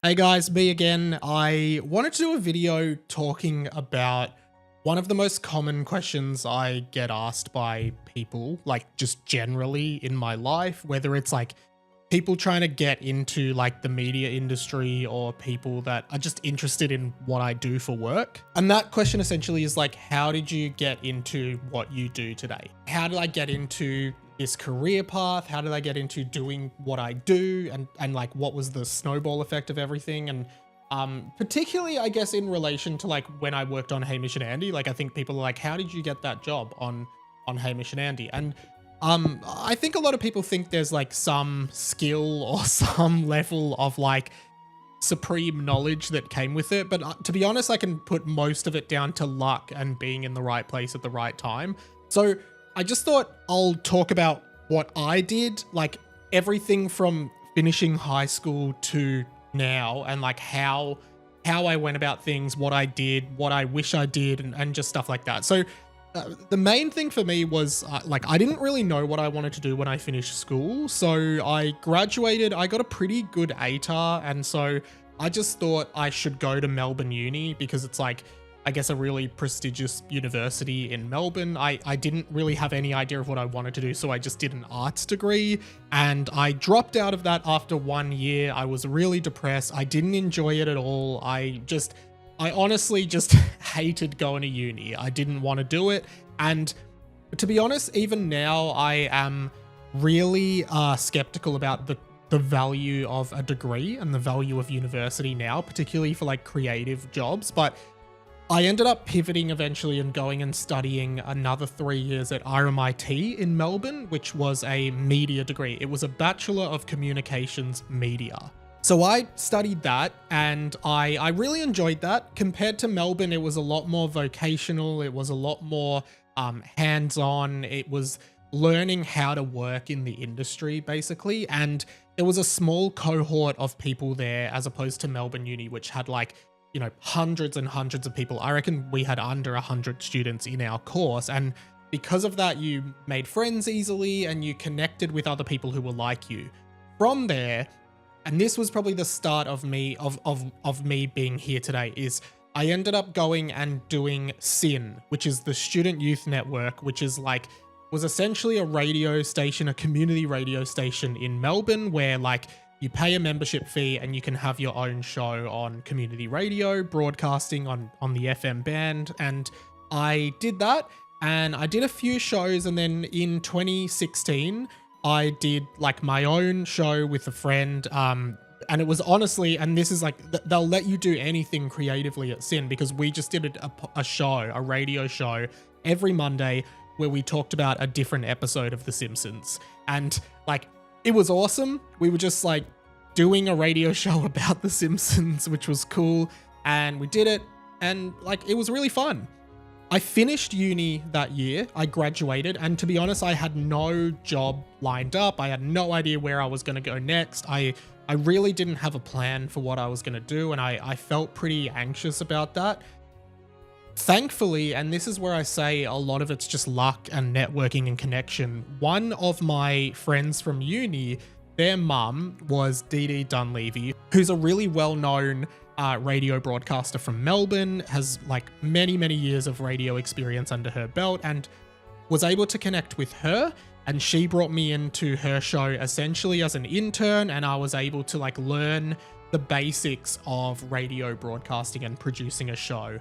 Hey guys, me again. I wanted to do a video talking about one of the most common questions I get asked by people, like just generally in my life, whether it's like people trying to get into like the media industry or people that are just interested in what I do for work. And that question essentially is like, how did you get into what you do today? How did I get into this career path? How did I get into doing what I do? And like, what was the snowball effect of everything? And particularly, I guess, in relation to like when I worked on Hamish and Andy, like I think people are like, how did you get that job on Hamish and Andy? And I think a lot of people think there's like some skill or some level of like supreme knowledge that came with it. But to be honest, I can put most of it down to luck and being in the right place at the right time. So I just thought I'll talk about what I did, like everything from finishing high school to now, and like how I went about things, what I did, what I wish I did, and just stuff like that. So the main thing for me was like I didn't really know what I wanted to do when I finished school. So I graduated, I got a pretty good ATAR, and so I just thought I should go to Melbourne Uni because it's like, I guess, a really prestigious university in Melbourne. I didn't really have any idea of what I wanted to do, so I just did an arts degree, and I dropped out of that after 1 year. I was really depressed. I didn't enjoy it at all. I honestly just hated going to uni. I didn't want to do it. And to be honest, even now I am really skeptical about the value of a degree and the value of university now, particularly for like creative jobs. But I ended up pivoting eventually and going and studying another 3 years at RMIT in Melbourne, which was a media degree. It was a Bachelor of Communications Media. So I studied that, and I really enjoyed that. Compared to Melbourne, it was a lot more vocational. It was a lot more hands-on. It was learning how to work in the industry, basically. And there was a small cohort of people there as opposed to Melbourne Uni, which had like, you know, hundreds and hundreds of people. I reckon we had under 100 students in our course. And because of that, you made friends easily and you connected with other people who were like you. From there, and this was probably the start of me of me being here today, is I ended up going and doing SYN, which is the Student Youth Network, which is like, was essentially a radio station, a community radio station in Melbourne, where like you pay a membership fee and you can have your own show on community radio, broadcasting on the FM band. And I did that, and I did a few shows, and then in 2016, I did like my own show with a friend, and it was honestly, and this is like, they'll let you do anything creatively at SYN, because we just did a show, a radio show every Monday where we talked about a different episode of The Simpsons. And like, it was awesome. We were just like doing a radio show about The Simpsons, which was cool. And we did it, and like, it was really fun. I finished uni that year, I graduated, and to be honest, I had no job lined up. I had no idea where I was going to go next. I really didn't have a plan for what I was going to do, and I felt pretty anxious about that. Thankfully, and this is where I say a lot of it's just luck and networking and connection, one of my friends from uni, their mum was Dee Dee Dunleavy, who's a really well-known radio broadcaster from Melbourne, has like many years of radio experience under her belt, and was able to connect with her. And she brought me into her show essentially as an intern, and I was able to like learn the basics of radio broadcasting and producing a show,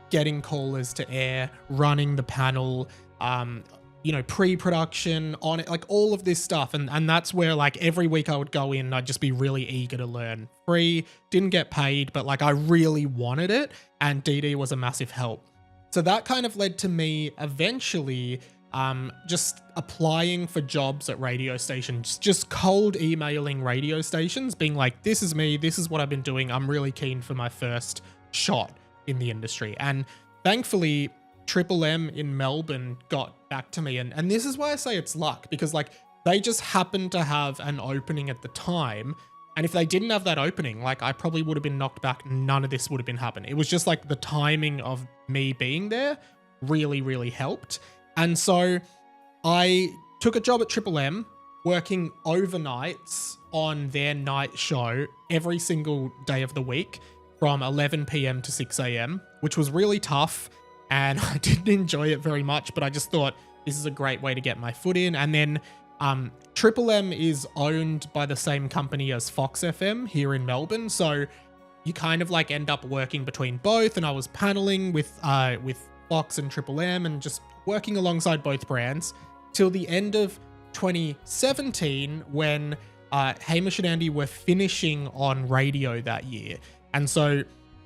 getting callers to air, running the panel, you know, pre-production on it, like all of this stuff. And that's where like every week I would go in and I'd just be really eager to learn. Free, didn't get paid, but like I really wanted it. And Dee Dee was a massive help. So that kind of led to me eventually just applying for jobs at radio stations, just cold emailing radio stations, being like, this is me, this is what I've been doing. I'm really keen for my first shot in the industry. And thankfully, Triple M in Melbourne got back to me. And this is why I say it's luck, because like they just happened to have an opening at the time. And if they didn't have that opening, like I probably would have been knocked back. None of this would have been happening. It was just like the timing of me being there really helped. And so I took a job at Triple M. working overnights on their night show every single day of the week from 11 p.m. to 6 a.m., which was really tough. And I didn't enjoy it very much, but I just thought this is a great way to get my foot in. And then Triple M is owned by the same company as Fox FM here in Melbourne. So you kind of like end up working between both. And I was paneling with Fox and Triple M and just working alongside both brands till the end of 2017 when Hamish and Andy were finishing on radio that year. And so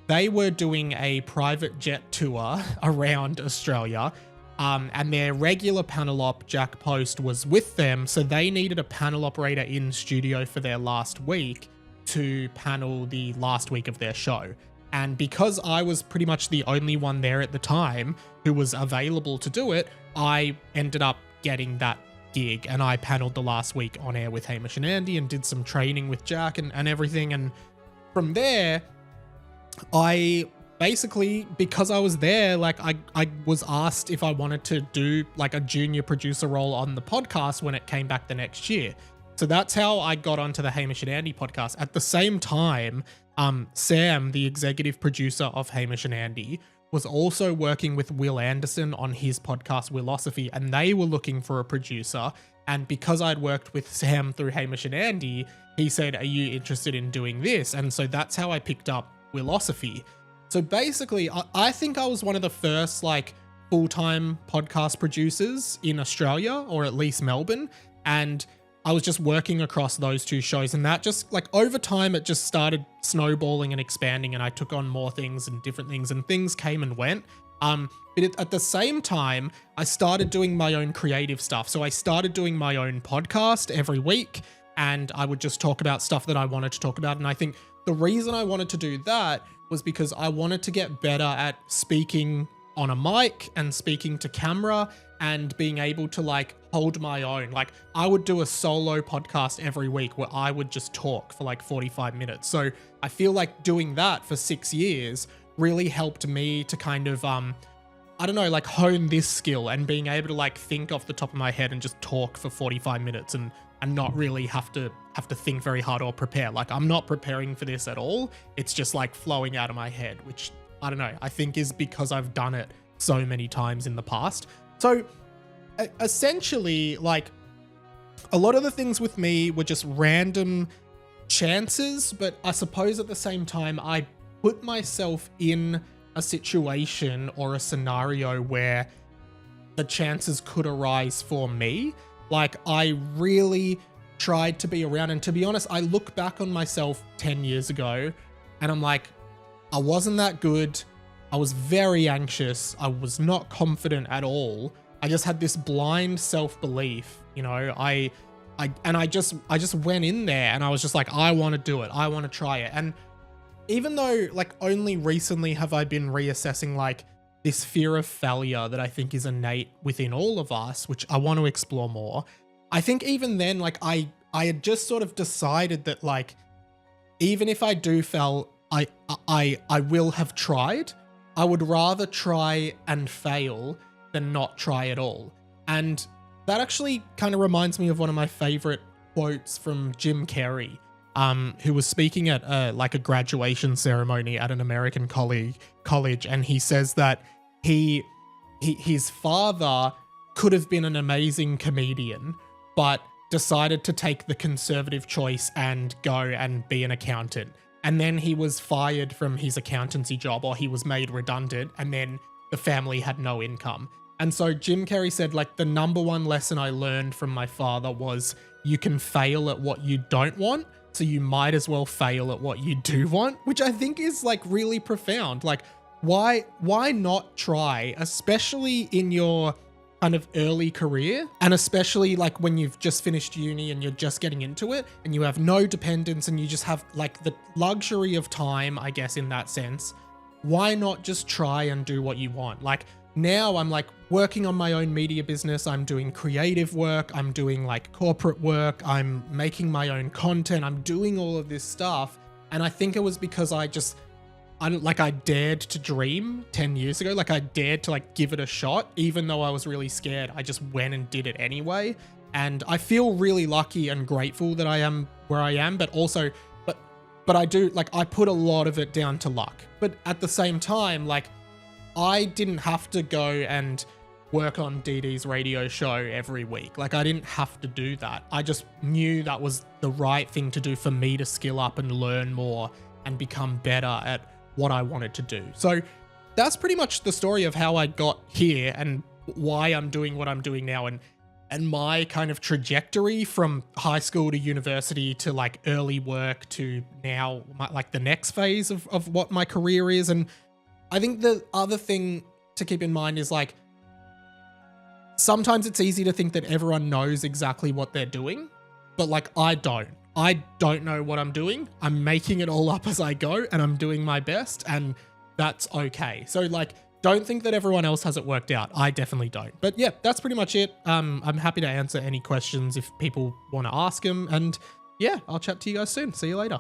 they were doing a private jet tour around Australia, and their regular panel op, Jack Post, was with them. So they needed a panel operator in studio for their last week to panel the last week of their show. And because I was pretty much the only one there at the time who was available to do it, I ended up getting that gig, and I paneled the last week on air with Hamish and Andy and did some training with Jack and everything. And from there, I basically, because I was there, like I was asked if I wanted to do like a junior producer role on the podcast when it came back the next year. So that's how I got onto the Hamish and Andy podcast. At the same time, Sam, the executive producer of Hamish and Andy, was also working with Will Anderson on his podcast, Willosophy, and they were looking for a producer. And because I'd worked with Sam through Hamish and Andy, he said, "Are you interested in doing this?" And so that's how I picked up Willosophy. So basically, I think I was one of the first like full-time podcast producers in Australia, or at least Melbourne. And I was just working across those two shows, and that just like over time, it just started snowballing and expanding, and I took on more things and different things, and things came and went. But at the same time, I started doing my own creative stuff. So I started doing my own podcast every week, and I would just talk about stuff that I wanted to talk about. And I think the reason I wanted to do that was because I wanted to get better at speaking on a mic and speaking to camera and being able to like hold my own. Like I would do a solo podcast every week where I would just talk for like 45 minutes. So I feel like doing that for 6 years really helped me to kind of, I don't know, like hone this skill and being able to like think off the top of my head and just talk for 45 minutes and not really have to think very hard or prepare. Like I'm not preparing for this at all. It's just like flowing out of my head, which I don't know, I think is because I've done it so many times in the past. So essentially, like a lot of the things with me were just random chances, but I suppose at the same time, I put myself in a situation or a scenario where the chances could arise for me. Like I really tried to be around, and to be honest, I look back on myself 10 years ago and I'm like, I wasn't that good. I was very anxious. I was not confident at all. I just had this blind self-belief, you know, I just went in there and I was just like, I want to do it. I want to try it. And even though like only recently have I been reassessing like this fear of failure that I think is innate within all of us, which I want to explore more. I think even then, like I had just sort of decided that like, even if I do fail, I will have tried. I would rather try and fail than not try at all. And that actually kind of reminds me of one of my favorite quotes from Jim Carrey, who was speaking at like a graduation ceremony at an American college, and he says that his father could have been an amazing comedian, but decided to take the conservative choice and go and be an accountant. And then he was fired from his accountancy job, or he was made redundant, and then the family had no income. And so Jim Carrey said, like, the number one lesson I learned from my father was you can fail at what you don't want, so you might as well fail at what you do want, which I think is like really profound. Like, why not try, especially in your kind of early career, and especially like when you've just finished uni and you're just getting into it and you have no dependents and you just have like the luxury of time, I guess, in that sense. Why not just try and do what you want? Like now I'm like working on my own media business. I'm doing creative work. I'm doing like corporate work. I'm making my own content. I'm doing all of this stuff. And I think it was because I dared to dream 10 years ago. Like I dared to like give it a shot, even though I was really scared. I just went and did it anyway. And I feel really lucky and grateful that I am where I am, but also, but I do, like, I put a lot of it down to luck. But at the same time, like, I didn't have to go and work on DD's radio show every week. Like, I didn't have to do that. I just knew that was the right thing to do for me to skill up and learn more and become better at what I wanted to do. So that's pretty much the story of how I got here and why I'm doing what I'm doing now, and my kind of trajectory from high school to university to like early work to now, like the next phase of what my career is. And I think the other thing to keep in mind is, like, sometimes it's easy to think that everyone knows exactly what they're doing, but like, I don't know what I'm doing. I'm making it all up as I go, and I'm doing my best, and that's okay. So like, don't think that everyone else has it worked out. I definitely don't. But yeah, that's pretty much it. I'm happy to answer any questions if people want to ask them. And yeah, I'll chat to you guys soon. See you later.